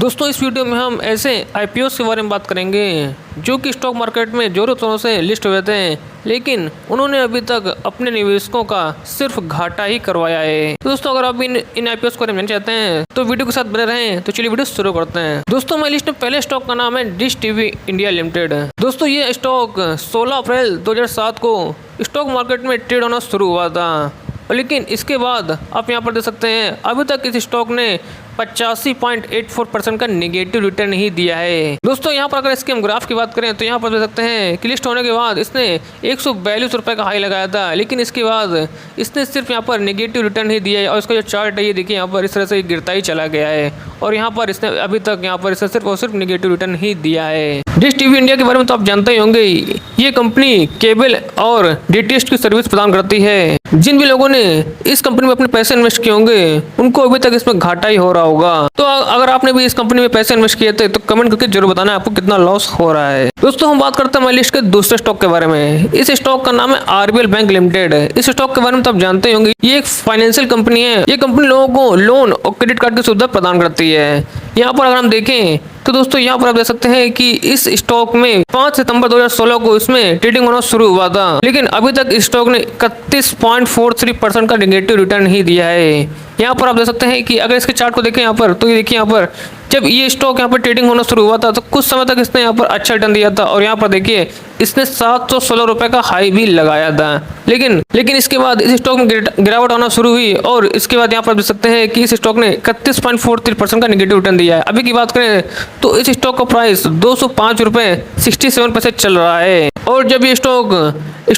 दोस्तों इस वीडियो में हम ऐसे आईपीओ के बारे में बात करेंगे जो कि स्टॉक मार्केट में जोरों शोरों से लिस्ट हुए थे, लेकिन उन्होंने अभी तक अपने निवेशकों का सिर्फ घाटा ही करवाया है। तो दोस्तों अगर आप इन आईपीओ के बारे में जानना चाहते हैं तो वीडियो के साथ बने रहें। तो चलिए वीडियो शुरू करते हैं। दोस्तों हमारी लिस्ट में पहले स्टॉक का नाम है डिश टीवी इंडिया लिमिटेड। दोस्तों ये स्टॉक 16 अप्रैल 2007 को स्टॉक मार्केट में ट्रेड होना शुरू हुआ था, लेकिन इसके बाद आप यहाँ पर देख सकते हैं अभी तक इस स्टॉक ने 85.84% का नेगेटिव रिटर्न ही दिया है। दोस्तों यहाँ पर अगर इसके हम ग्राफ की बात करें तो यहाँ पर देख सकते हैं कि लिस्ट होने के बाद इसने 142 रुपये का हाई लगाया था, लेकिन इसके बाद इसने सिर्फ यहाँ पर नेगेटिव रिटर्न ही दिया है। और इसका जो चार्ट है ये देखिए यहाँ पर इस तरह से गिरता ही चला गया है और यहाँ पर इसने अभी तक यहाँ पर इसने सिर्फ और सिर्फ नेगेटिव रिटर्न ही दिया है। डिश टीवी इंडिया के बारे में तो आप जानते ही होंगे, ये कंपनी केबल और डीटीएच की सर्विस प्रदान करती है। जिन भी लोगों ने इस कंपनी में अपने पैसे इन्वेस्ट किए होंगे उनको अभी तक इसमें घाटा ही हो रहा होगा। तो अगर आपने भी इस कंपनी में पैसे इन्वेस्ट किए थे तो कमेंट करके जरूर बताना आपको कितना लॉस हो रहा है। दोस्तों हम बात करते हैं हमारी लिस्ट के दूसरे स्टॉक के बारे में। इस स्टॉक का नाम है आरबीएल बैंक लिमिटेड। इस स्टॉक के बारे में तो आप जानते ही होंगे, ये एक फाइनेंशियल कंपनी है। ये कंपनी लोगों को लोन और क्रेडिट कार्ड की सुविधा प्रदान करती है। यहाँ पर अगर हम देखें तो दोस्तों यहाँ पर आप देख सकते हैं कि इस स्टॉक में 5 सितंबर 2016 को इसमें ट्रेडिंग होना शुरू हुआ था, लेकिन अभी तक इस स्टॉक ने 31.43% का नेगेटिव रिटर्न ही दिया है। यहाँ पर आप देख सकते हैं कि अगर इसके चार्ट को देखें यहाँ पर तो ये देखिए यहाँ पर जब ये स्टॉक यहाँ पर ट्रेडिंग होना शुरू हुआ था तो कुछ समय तक इसने यहाँ पर अच्छा रिटर्न दिया था और यहाँ पर देखिए इसने 716 रुपये का हाई भी लगाया था, लेकिन इसके बाद इस स्टॉक में गिरावट आना शुरू हुई और इसके बाद यहाँ पर देख सकते हैं कि इस स्टॉक ने 31.43% का नेगेटिव रिटर्न दिया है। अभी की बात करें तो इस स्टॉक का प्राइस 205 रुपये 67 पैसे चल रहा है और जब ये स्टॉक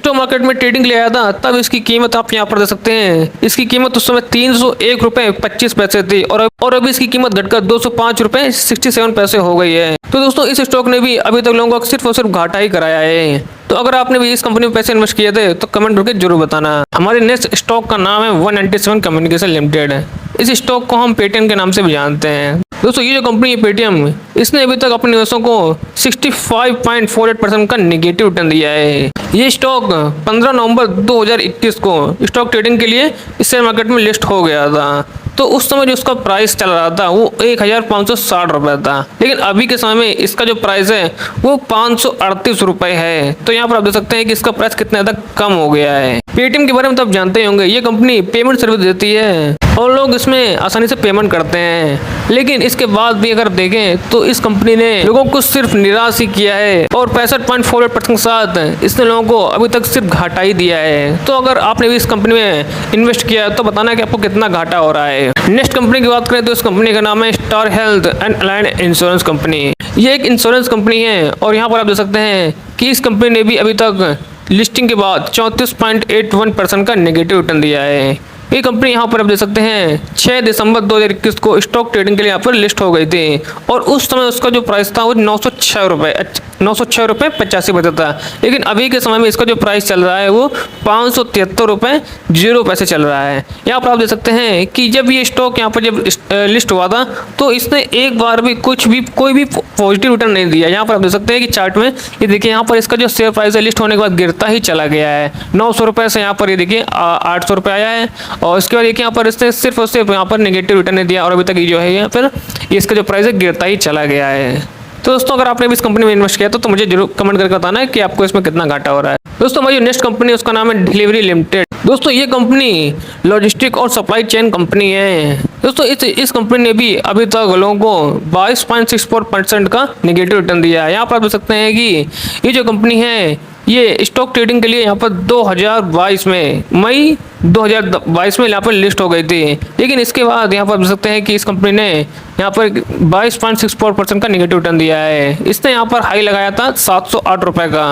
मार्केट में ट्रेडिंग ले आया था तब इसकी कीमत आप यहाँ पर देख सकते हैं, इसकी कीमत उस समय 301 रुपये 25 पैसे थी और अभी इसकी कीमत घटकर 205 रुपये 67 पैसे हो गई है। तो दोस्तों इस स्टॉक ने भी अभी तक लोगों को सिर्फ और सिर्फ घाटा ही कराया है। तो अगर आपने भी इस कंपनी में पैसे इन्वेस्ट किए थे तो कमेंट करके जरूर बताना। हमारे नेक्स्ट स्टॉक का नाम है 197 कम्युनिकेशन लिमिटेड। इस स्टॉक को हम पेटीएम के नाम से भी जानते हैं। दोस्तों ये जो कंपनी है पेटीएम, इसने अभी तक अपने निवेशकों को 65.48% का नेगेटिव रिटर्न दिया है। ये स्टॉक 15 नवंबर 2021 को स्टॉक ट्रेडिंग के लिए इस शेयर मार्केट में लिस्ट हो गया था। तो उस समय जो उसका प्राइस चल रहा था वो 1560 रुपये था, लेकिन अभी के समय में इसका जो प्राइस है वो 538 रुपये है। तो यहाँ पर आप देख सकते हैं कि इसका प्राइस कितना ज़्यादा कम हो गया है। पेटीएम के बारे में तो आप जानते ही होंगे, ये कंपनी पेमेंट सर्विस देती है और लोग इसमें आसानी से पेमेंट करते हैं, लेकिन इसके बाद भी अगर देखें तो इस कंपनी ने लोगों को सिर्फ निराश ही किया है और 65.48% के साथ इसने लोगों को अभी तक सिर्फ घाटा ही दिया है। तो अगर आपने भी इस कंपनी में इन्वेस्ट किया तो बताना कि आपको कितना घाटा हो रहा है। नेक्स्ट कंपनी की बात करें तो इस कंपनी का नाम है star health and aligned insurance company. ये एक इंश्योरेंस कंपनी है और यहाँ पर आप देख सकते हैं कि इस कंपनी ने भी अभी तक लिस्टिंग के बाद 34.81% का नेगेटिव रिटर्न दिया है। ये कंपनी यहाँ पर आप देख सकते हैं 6 दिसंबर 2021 को स्टॉक ट्रेडिंग के लिए यहाँ पर लिस्ट हो गई थी और उस समय उसका जो प्राइस था वो 906 रुपये 85 पैसे था, लेकिन अभी के समय में इसका जो प्राइस चल रहा है वो 573 रुपये 0 पैसे चल रहा है। यहाँ पर आप देख सकते हैं कि जब ये स्टॉक यहाँ पर जब लिस्ट हुआ था तो इसने एक बार भी कोई भी पॉजिटिव रिटर्न नहीं दिया। यहाँ पर आप देख सकते हैं कि चार्ट में ये देखिए यहाँ पर इसका जो शेयर प्राइस है लिस्ट होने के बाद गिरता ही चला गया है। 900 रुपये से यहाँ पर ये देखिए 800 रुपये आया है और इसके बाद देखिए यहाँ पर इसने सिर्फ और सिर्फ यहाँ पर नेगेटिव रिटर्न नहीं दिया और अभी तक ये जो है यहाँ पर इसका जो प्राइस है गिरता ही चला गया है। तो दोस्तों अगर आपने भी इस कंपनी में इन्वेस्ट किया तो मुझे जरूर कमेंट करके बताना है कि आपको इसमें कितना घाटा हो रहा है। दोस्तों हमारी नेक्स्ट कंपनी है उसका नाम है डिलीवरी लिमिटेड। दोस्तों ये कंपनी लॉजिस्टिक और सप्लाई चेन कंपनी है। दोस्तों इस कंपनी ने भी अभी तक लोगों को 22.64% का नेगेटिव रिटर्न दिया है। यहाँ पर आप देख सकते हैं कि ये जो कंपनी है ये स्टॉक ट्रेडिंग के लिए यहाँ पर 2022 में मई 2022 में यहाँ पर लिस्ट हो गई थी, लेकिन इसके बाद यहाँ पर देख सकते हैं कि इस कंपनी ने यहाँ पर 22.64% का नेगेटिव रिटर्न दिया है। इसने यहाँ पर हाई लगाया था 708 रुपये का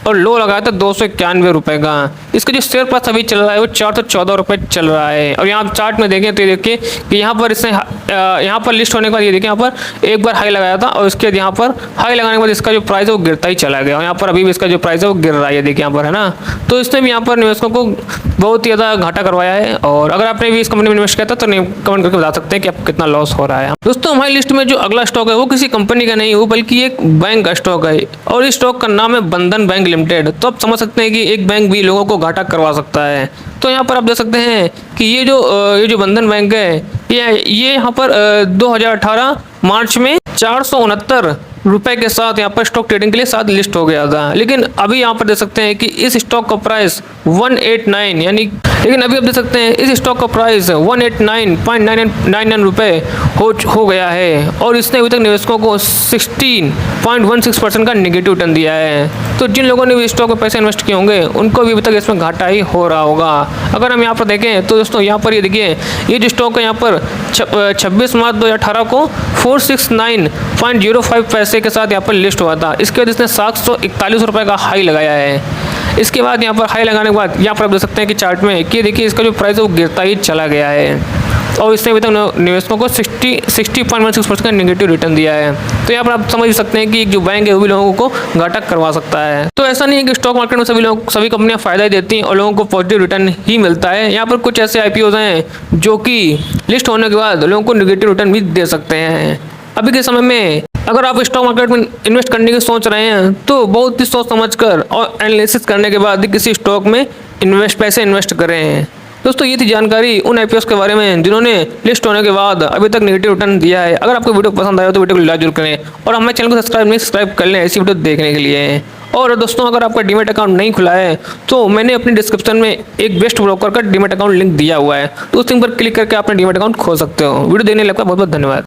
और लो लगाया था 291 रुपये का। इसका जो शेयर प्राइस अभी चल रहा है वो 414 रुपये चल रहा है और यहाँ चार्ट में देखें तो ये देखिए कि यहाँ पर इसने यहाँ पर लिस्ट होने के बाद ये देखिए यहाँ पर एक बार हाई लगाया था और उसके बाद यहाँ पर हाई लगाने के बाद इसका जो प्राइस है वो गिरता ही चला गया और यहाँ पर अभी भी इसका जो प्राइस है वो गिर रहा है, देखिए यहाँ पर है ना। तो इसने भी यहाँ पर निवेशकों को बहुत ही ज़्यादा घाटा करवाया है और अगर आपने भी इस कंपनी में इन्वेस्ट किया था तो कमेंट करके बता सकते हैं कि आपको कितना लॉस हो रहा है। दोस्तों हमारी लिस्ट में जो अगला स्टॉक है वो किसी कंपनी का नहीं हो बल्कि एक बैंक का स्टॉक है और इस स्टॉक का नाम है बंधन बैंक लिमिटेड। तो आप समझ सकते हैं कि एक बैंक भी लोगों को घाटा करवा सकता है। तो यहाँ पर आप देख सकते हैं कि ये जो बंधन बैंक है ये यहाँ पर 2018 मार्च में 469 रुपए के साथ यहाँ पर स्टॉक ट्रेडिंग के लिए साथ लिस्ट हो गया था। लेकिन अभी यहाँ पर देख सकते हैं कि इस स्टॉक का प्राइस 189 यानी लेकिन अभी आप देख सकते हैं इस स्टॉक का प्राइस 189.99 रुपए हो गया है और इसने अभी तक निवेशकों को 16.16% का नेगेटिव रिटर्न दिया है। तो जिन लोगों ने भी स्टॉक में पैसे इन्वेस्ट किए होंगे उनको भी अभी तक इसमें घाटा ही हो रहा होगा। अगर हम यहाँ पर देखें तो दोस्तों यहाँ पर ये देखिए, ये जो स्टॉक है यहाँ पर 26 मार्च 2018 को 469.05 पैसे के साथ यहाँ पर लिस्ट हुआ था। इसके बाद इसने 741 रुपये का हाई लगाया है। इसके बाद यहाँ पर हाई लगाने के बाद यहाँ पर आप देख सकते हैं कि चार्ट में कि देखिए इसका जो प्राइस है वो गिरता ही चला गया है और इसने अभी तक निवेशकों को 60.16% का नेगेटिव रिटर्न दिया है। तो यहाँ पर आप समझ सकते हैं कि जो बैंक है वो भी लोगों को घाटा करवा सकता है। तो ऐसा नहीं है कि स्टॉक मार्केट में सभी कंपनियां फायदा ही देती हैं और लोगों को पॉजिटिव रिटर्न ही मिलता है। यहाँ पर कुछ ऐसे IPOs हैं जो कि लिस्ट होने के बाद लोगों को नेगेटिव रिटर्न भी दे सकते हैं। अभी के समय में अगर आप स्टॉक मार्केट में इन्वेस्ट करने की सोच रहे हैं तो बहुत ही सोच समझकर और एनालिसिस करने के बाद किसी स्टॉक में पैसे इन्वेस्ट करें। दोस्तों ये थी जानकारी उन IPOs के बारे में जिन्होंने लिस्ट होने के बाद अभी तक नेगेटिव रिटर्न दिया है। अगर आपको वीडियो पसंद आया तो वीडियो को लाइक जरूर करें और हमारे चैनल को सब्सक्राइब कर लें ऐसी वीडियो देखने के लिए। और दोस्तों अगर आपका डीमैट अकाउंट नहीं खुला है तो मैंने अपनी डिस्क्रिप्शन में एक बेस्ट ब्रोकर का डीमैट अकाउंट लिंक दिया हुआ है, तो उस लिंक पर क्लिक करके अपना डीमैट अकाउंट खोल सकते हो। वीडियो देखने के लिए आपका बहुत बहुत धन्यवाद।